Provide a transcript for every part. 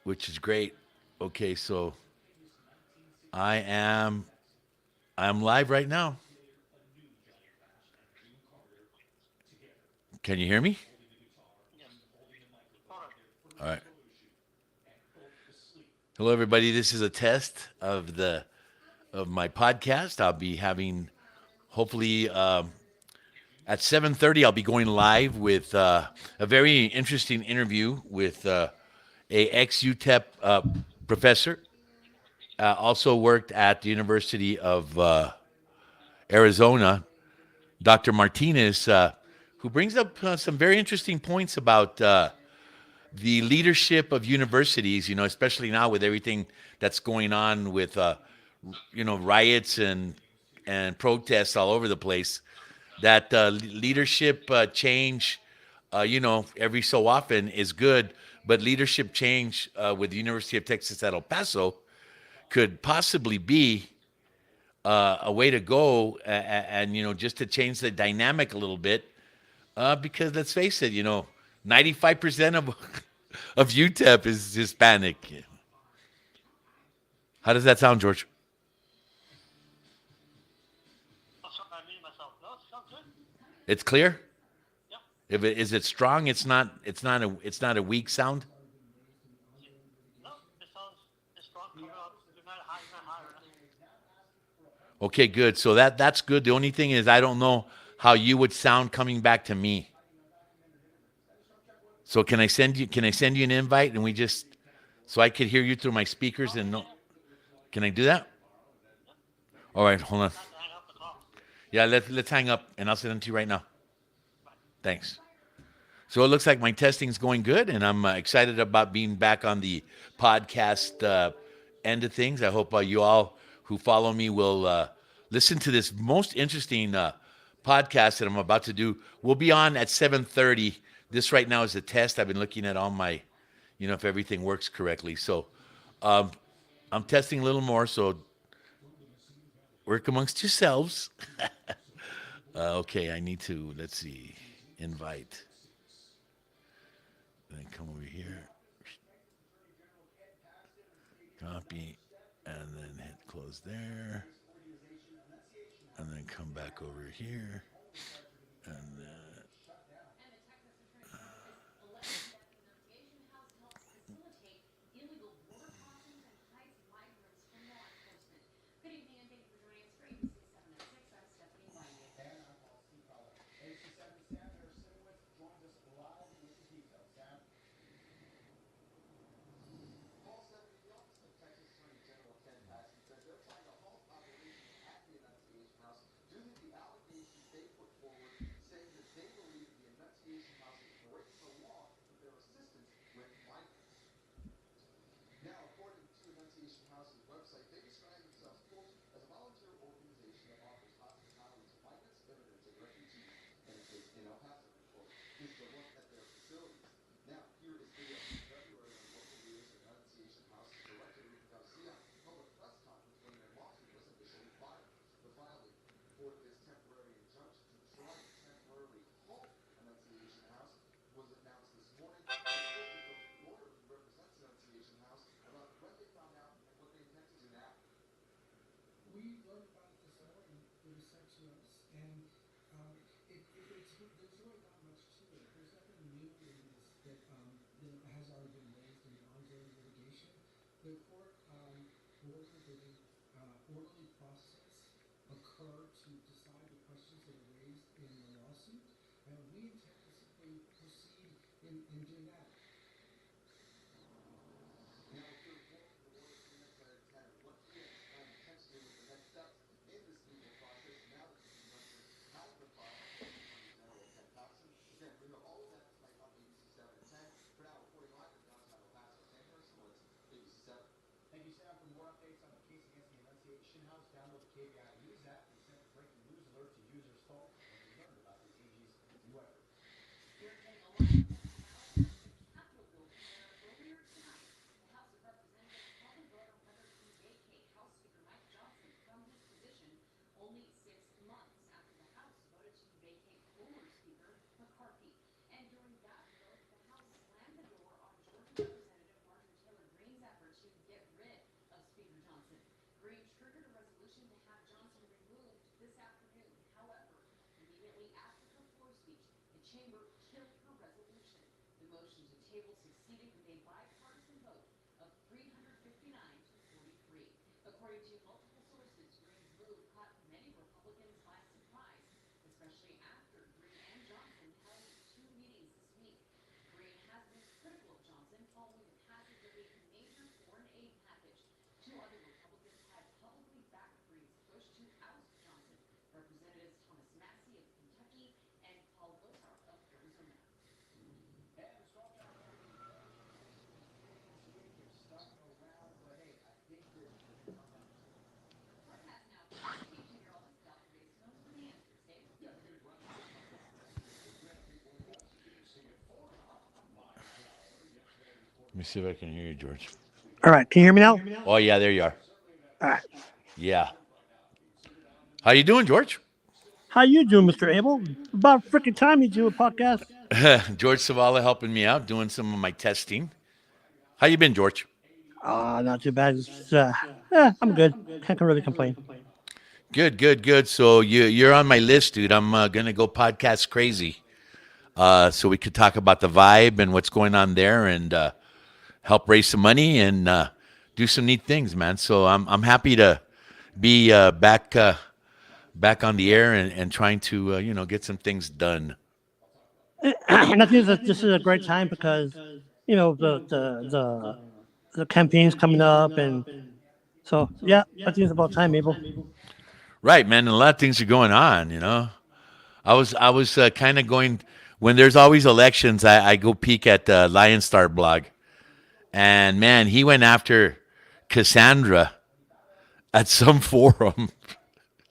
which is great. Okay, so I am I'm live right now. Can you hear me? All right. Hello, everybody. This is a test of my podcast. I'll be having hopefully at 7:30. I'll be going live with a very interesting interview with a ex UTEP professor. Also worked at the University of Arizona, Dr. Martinez, who brings up some very interesting points about the leadership of universities. Especially now with everything that's going on with riots and protests all over the place. That leadership change, every so often is good, but leadership change with the University of Texas at El Paso could possibly be a way to go, and just to change the dynamic a little bit. Because let's face it, 95% of of UTEP is Hispanic. How does that sound, George? It's clear. If it is it strong, it's not a weak sound. Okay, good. So that's good. The only thing is I don't know how you would sound coming back to me. So can I send you an invite and we just so I could hear you through my speakers and no, can I do that? All right, hold on. Yeah, let's hang up and I'll send them to you right now. Thanks. So it looks like my testing's going good, and I'm excited about being back on the podcast end of things. I hope you all who follow me will listen to this most interesting podcast that I'm about to do. We'll be on at 7:30. This right now is a test. I've been looking at all my, if everything works correctly. So um, I'm testing a little more. So work amongst yourselves. Okay, I need to. Let's see. Invite. And then come over here. Copy, and then hit close there, and then come back over here, and then Let me see if I can hear you, George. All right, can you hear me now? Oh yeah, there you are. All right. Yeah. How you doing, George? How you doing, Mr. Abel? About freaking time you do a podcast. George Savala helping me out, doing some of my testing. How you been, George? Not too bad. I'm good. Can't really complain. Good, good, good. So you're on my list, dude. I'm gonna go podcast crazy. So we could talk about the vibe and what's going on there, and help raise some money and do some neat things, man. So I'm happy to be back on the air and trying to get some things done. And I think that this is a great time because the campaign's coming up, and so yeah, I think it's about time, Abel. Right, man. And a lot of things are going on. I was kind of going when there's always elections. I go peek at the Lion Star blog, and man, he went after Cassandra at some forum,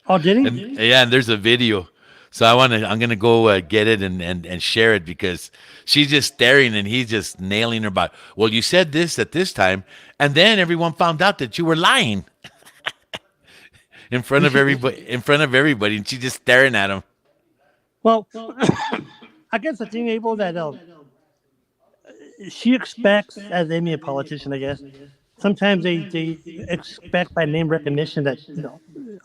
Oh, did and he? yeah, and there's a video. So I'm gonna go get it and share it because she's just staring and he's just nailing her about. Well, you said this at this time, and then everyone found out that you were lying in front of everybody. In front of everybody, and she's just staring at him. Well, I guess the thing, Abel, that she expects, as any politician, I guess, sometimes they expect by name recognition that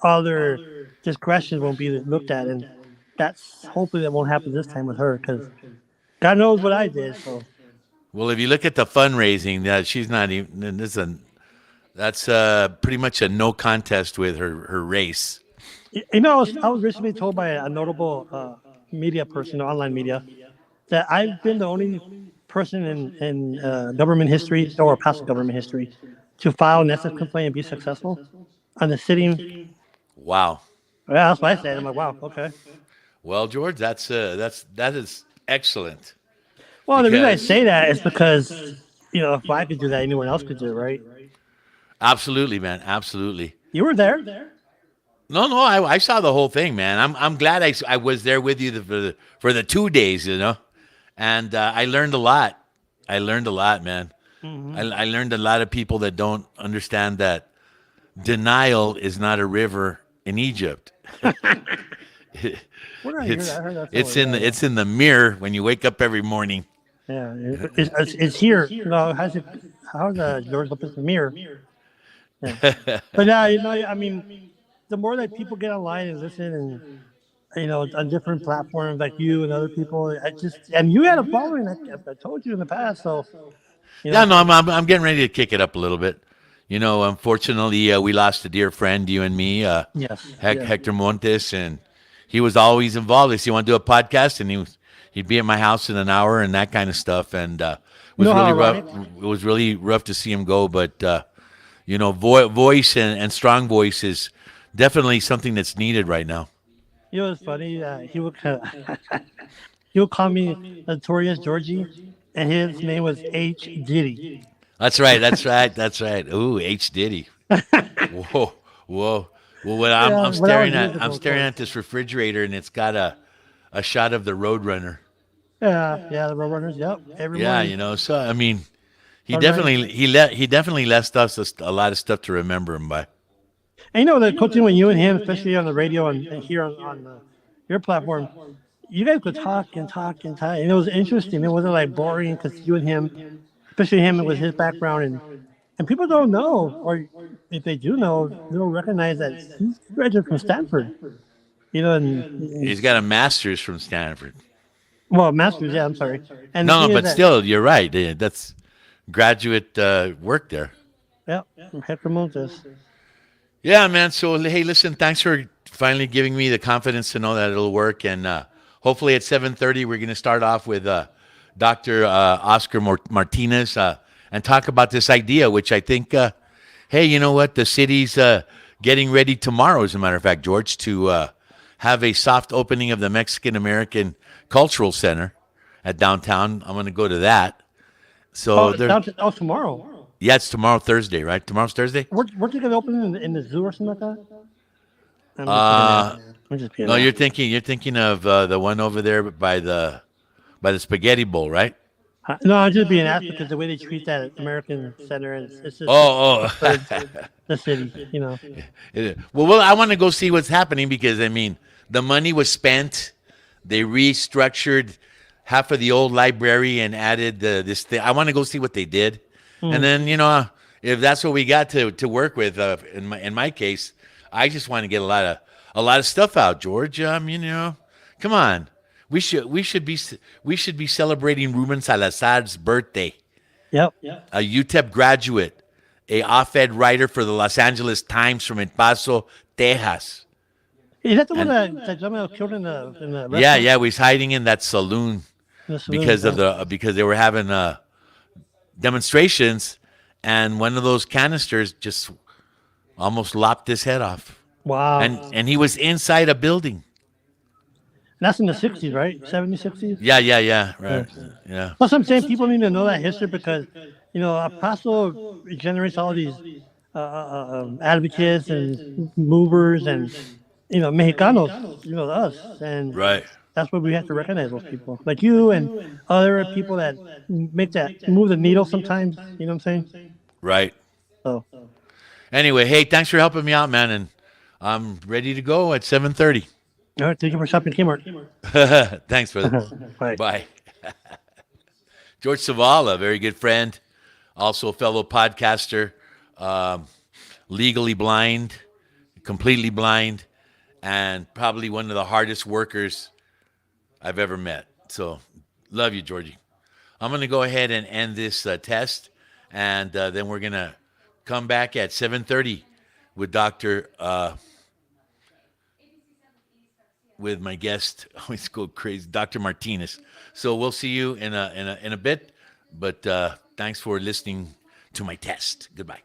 all their discretion won't be looked at, and that's hopefully that won't happen this time with her because God knows what I did. So Well, if you look at the fundraising, she's not even. That's pretty much a no contest with her race. I was recently told by a notable media person, online media, that I've been the only person in government history or past government history to file an ethics complaint and be successful on the sitting. Wow. Yeah, that's what I said. I'm like, wow, okay. Well, George, that is excellent Well, the reason I because say that is because if I could do that, anyone else could do it, right? absolutely, man, absolutely. You were there. No, no, I saw the whole thing, man. I'm glad I was there with you for the 2 days, and I learned a lot. I learned a lot, man. Hmm. I learned a lot of people that don't understand that denial is not a river in Egypt. Where did I hear It's that? I heard that it's somewhere. in Yeah, it's in the mirror when you wake up every morning. yeah. It's here. No, how's it? How's the George Lopez mirror? Yeah, but now I mean, the more that people get online and listen, and on different platforms like you and other people, and you had a following. I told you in the past, so you Yeah, know. no, I'm getting ready to kick it up a little bit. Unfortunately, we lost a dear friend, you and me, Yes, yes. Hector Montes, and he was always involved. He said, "You want to do a podcast?" And he'd be at my house in an hour and that kind of stuff. And You was know how really rough. ironic? It was really rough to see him go. But voice and strong voice is definitely something that's needed right now. It's funny. He would call me Notorious Georgie, and his name was H Diddy. That's right. That's right. That's right. Ooh, H Diddy. Whoa, whoa. Well, what Yeah, I'm but that was staring years at, I'm ago, of staring course. at this refrigerator, and it's got a shot of the Roadrunner. Yeah, yeah, the Roadrunners. Yep, every Yeah, morning. So I mean, Sunday night. he definitely left us a lot of stuff to remember him by. And the coaching with you and him, especially on the radio and here on your platform, you guys could talk and talk and talk, and it was interesting. It wasn't like boring because you and him, especially him, it was his background, and people don't know, or if they do know, they don't recognize that he, graduated from Stanford. And He's got a master's from Stanford. Well, masters, yeah, I'm sorry. And the No, thing no, is but that, still, you're right. That's graduate work there. yeah, Hector Montes. Yeah, man. So, hey, listen, thanks for finally giving me the confidence to know that it'll work. And hopefully at 7:30, we're going to start off with Dr. Oscar Martinez and talk about this idea, which I think, hey, you know what? The city's getting ready tomorrow, as a matter of fact, George, to have a soft opening of the Mexican American Cultural Center at downtown. I'm going to go to that. So, Oh, down to, oh, tomorrow. yeah, it's tomorrow, Thursday, right? Tomorrow's Thursday? Weren't they gonna open in the zoo or something like that? I'm just being Uh, ass. I'm just being no, ass. you're thinking of the one over there by the spaghetti bowl, right? No, I'm just being asked because the way they treat that American Center, and it's just Oh, oh. discourage the city, you know. Well, I want to go see what's happening because I mean, the money was spent. They restructured half of the old library and added this thing. I want to go see what they did, and then if that's what we got to work with, in my case, I just want to get a lot of stuff out, George. Come on. We should be celebrating Ruben Salazar's birthday. Yep. A UTEP graduate, a op-ed writer for the Los Angeles Times from El Paso, Texas. Is that the one And that gentleman was killed in the yeah, restaurant? yeah, we was hiding in that saloon In the saloon, because of yeah. because they were having demonstrations, and one of those canisters just almost lopped his head off, Wow. and he was inside a building. That's in the 60s, right? 70s, 60s? Yeah, yeah, yeah, Yeah. right, yeah, Plus, I'm saying people need to know that history because, Paso generates all these advocates and movers and, Mexicanos, us. And right, that's what we have to recognize those people. Like you and other people that move the needle sometimes. You know what I'm saying? right. So, Anyway, hey, thanks for helping me out, man, and I'm ready to go at 7:30. all right, thank you for shopping Kmart. Thanks, brother. Bye. Bye. George Savala, very good friend, also a fellow podcaster, um, legally blind, completely blind, and probably one of the hardest workers I've ever met. So, love you, Georgie. I'm going to go ahead and end this test, and then we're going to come back at 7:30 with with my guest. I always go crazy, Dr. Martinez. So we'll see you in a bit. But thanks for listening to my test. Goodbye.